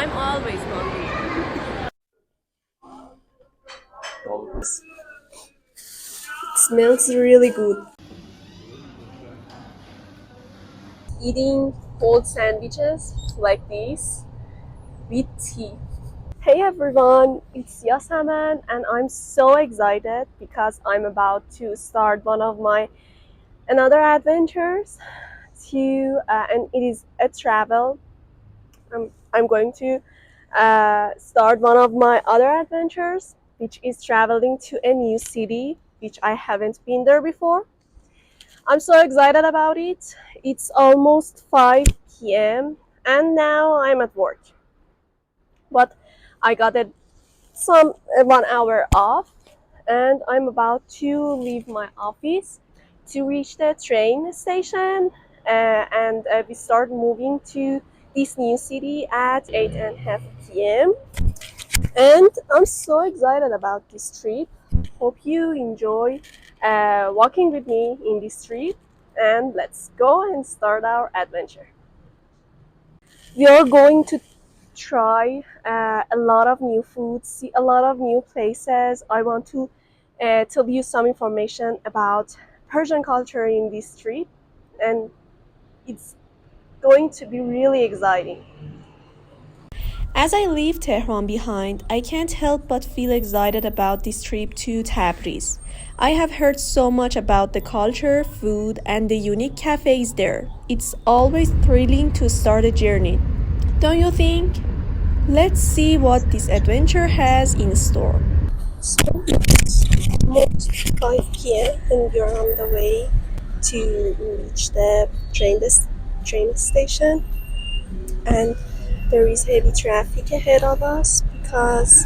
I'm always hungry. It smells really good. Eating cold sandwiches like this with tea. Hey everyone, it's Yasaman and I'm so excited because I'm about to start one of my another adventures and it is a travel. I'm going to start one of my other adventures, which is traveling to a new city, which I haven't been there before. I'm so excited about it. It's almost 5 p.m. and now I'm at work. But I got some 1 hour off and I'm about to leave my office to reach the train station and we start moving to this new city at 8:30 p.m. And I'm so excited about this trip. Hope you enjoy walking with me in this trip and let's go and start our adventure. We are going to try a lot of new foods, see a lot of new places. I want to tell you some information about Persian culture in this trip, and it's going to be really exciting. As I leave Tehran behind, I can't help but feel excited about this trip to Tabriz. I have heard so much about the culture, food, and the unique cafes there. It's always thrilling to start a journey, don't you think? Let's see what this adventure has in store. So it's almost 5 p.m. and we're on the way to reach the train station, and there is heavy traffic ahead of us because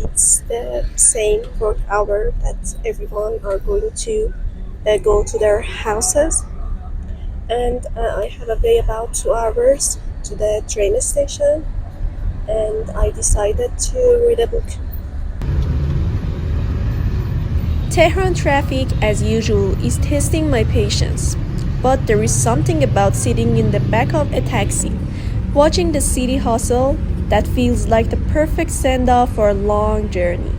it's the same work hour that everyone are going to go to their houses, and I have a way about 2 hours to the train station, and I decided to read a book. Tehran traffic, as usual, is testing my patience. But there is something about sitting in the back of a taxi, watching the city hustle, that feels like the perfect send-off for a long journey.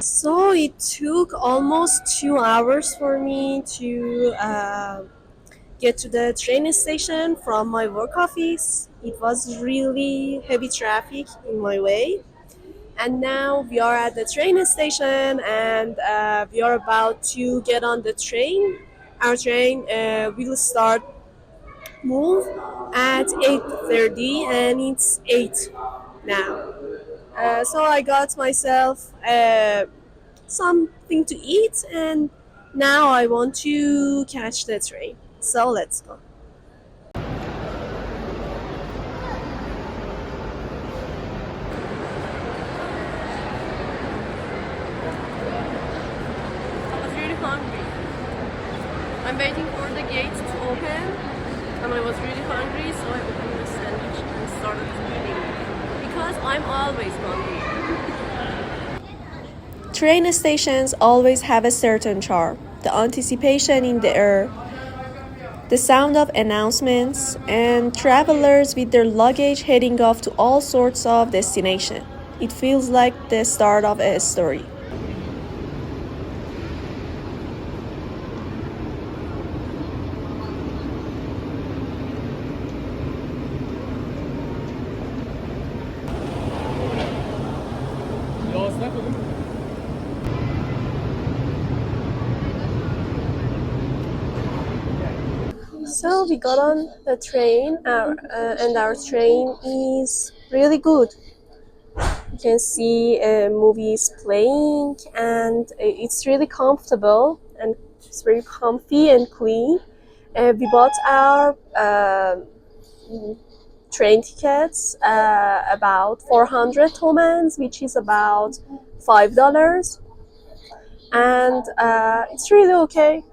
So it took almost 2 hours for me to get to the train station from my work office. It was really heavy traffic in my way. And now we are at the train station and we are about to get on the train. Our train will start move at 8:30 and it's 8 now. So I got myself something to eat and now I want to catch the train. So let's go. I was really hungry. I'm waiting for the gate to open and I was really hungry, so I opened the sandwich and started eating because I'm always hungry. Train stations always have a certain charm. The anticipation in the air, the sound of announcements, and travelers with their luggage heading off to all sorts of destinations. It feels like the start of a story. So we got on the train, and our train is really good. You can see movies playing, and it's really comfortable and it's very comfy and clean. We bought our train tickets about 400 tomans, which is about $5. and it's really okay.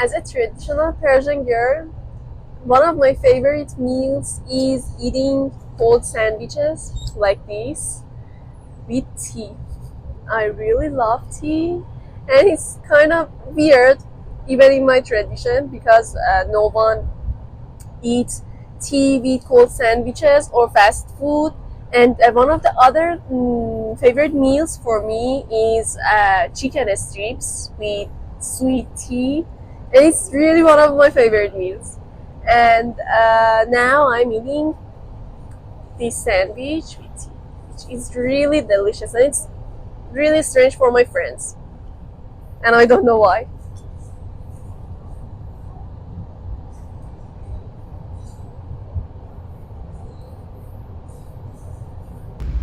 As a traditional Persian girl, one of my favorite meals is eating cold sandwiches like this with tea. I really love tea, and it's kind of weird, even in my tradition, because no one eats tea with cold sandwiches or fast food. And one of the other favorite meals for me is chicken strips with sweet tea, and it's really one of my favorite meals. And now I'm eating this sandwich with tea, which is really delicious, and it's really strange for my friends, and I don't know why.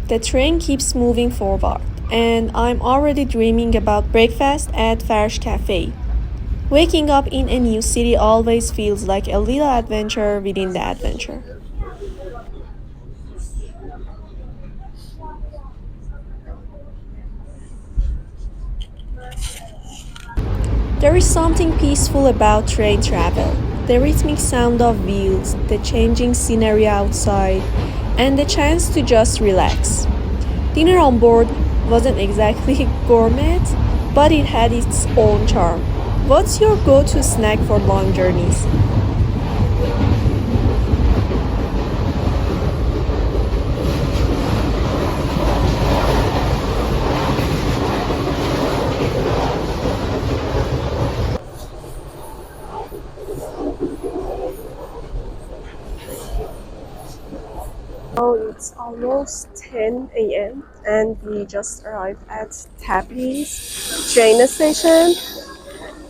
The train keeps moving forward, and I'm already dreaming about breakfast at Farsh Café. Waking up in a new city always feels like a little adventure within the adventure. There is something peaceful about train travel. The rhythmic sound of wheels, the changing scenery outside, and the chance to just relax. Dinner on board wasn't exactly gourmet, but it had its own charm. What's your go to snack for long journeys? Oh, it's almost 10 a.m. and we just arrived at Tabriz train station,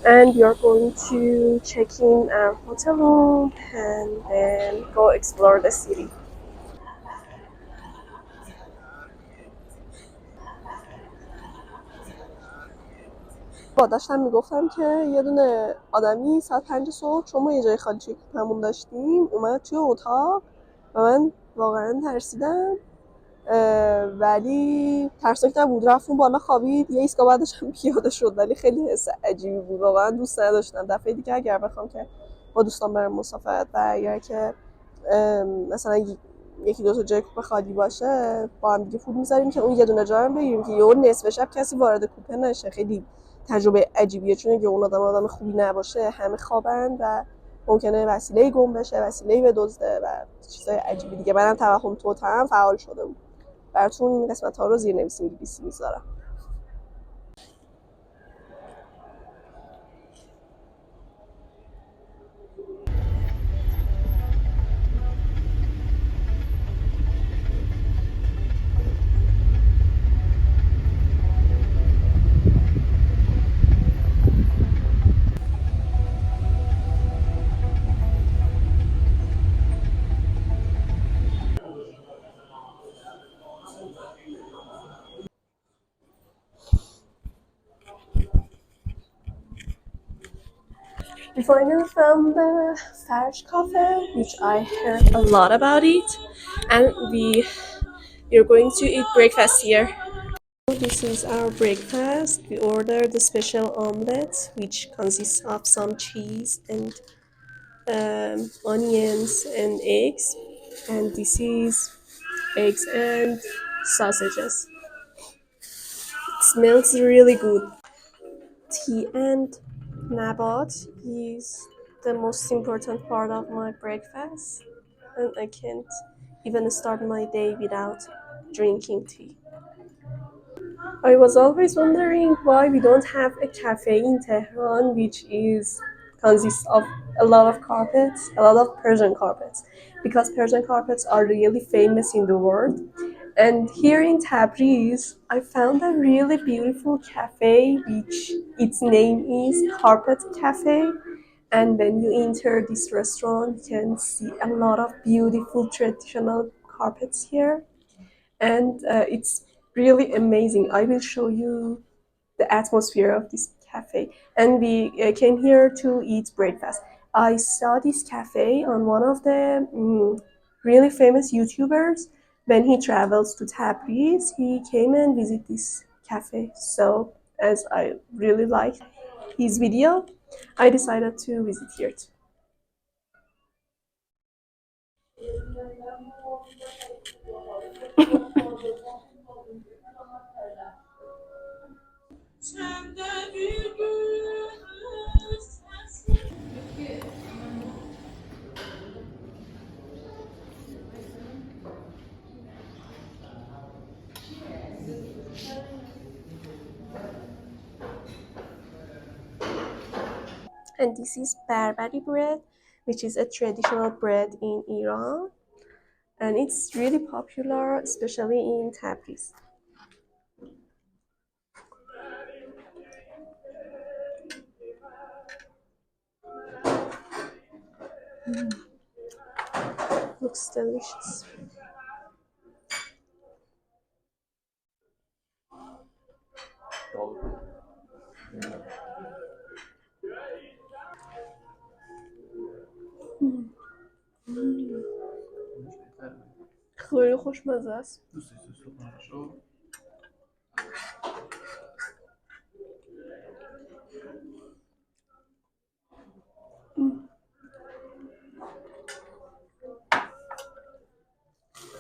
and we are going to check in our hotel room and then go explore the city. با داشتم میگفتم که یه دونه آدمی ساعت 5 صبح، چون ما یه جای خالی همون داشتیم، اومد توی اتاق و من واقعا ترسیدم. ولی ترسناک نبود، رفت اون بالا خوابید، یه ایستگاه بعدش هم پیاده شد، ولی خیلی حس عجیبی بود، واقعا دوست نداشتم. دفعه دیگه اگر بخوام که با دوستان برم مسافرت و اگر که مثلا یکی دو تا جای کوپه خالی باشه، با هم دیگه پول میذاریم که اون یه دونه جا هم بگیریم که یهو نصف شب کسی وارد کوپه نشه. خیلی تجربه عجیبیه، چون اگه اون آدم خوبی نباشه همه خوابن و ممکنه وسیله گم بشه، وسیله بدزده و چیزای عجیبی دیگه. منم توهم توت هم فعال شده بود. براتون این قسمت ها رو زیر نویس انگلیسی میذارم. We finally found the Farsh Cafe, which I heard a lot about it, and we're going to eat breakfast here. This is our breakfast. We ordered the special omelette, which consists of some cheese and onions and eggs, and this is eggs and sausages. It smells really good. Tea and nabat is the most important part of my breakfast, and I can't even start my day without drinking tea. I was always wondering why we don't have a cafe in Tehran which is consists of a lot of carpets, a lot of Persian carpets, because Persian carpets are really famous in the world. And here in Tabriz, I found a really beautiful cafe which its name is Carpet Cafe. And when you enter this restaurant, you can see a lot of beautiful traditional carpets here, and it's really amazing. I will show you the atmosphere of this cafe. And we came here to eat breakfast. I saw this cafe on one of the really famous YouTubers. When he travels to Tabriz, he came and visit this Café. So, as I really like his video, I decided to visit here too. And this is Barbari bread, which is a traditional bread in Iran, and it's really popular, especially in Tabriz. Looks delicious. خیلی خوشمزه است.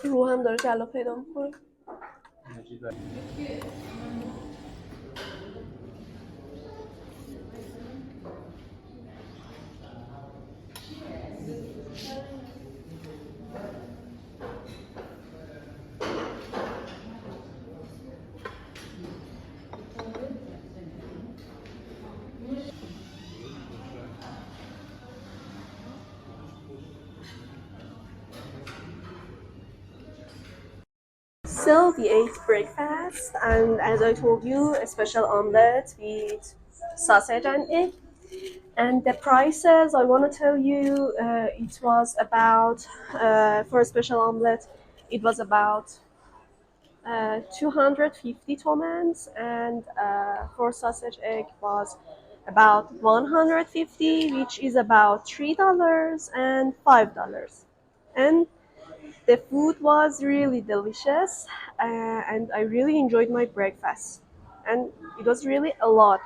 رو هم داره جلا پیدا میکنه. So we ate breakfast, and as I told you, a special omelette with sausage and egg. And the prices, I want to tell you, it was about for a special omelette, it was about 250 tomans, and for sausage egg was about 150, which is about $3 and $5. And the food was really delicious, and I really enjoyed my breakfast. And it was really a lot.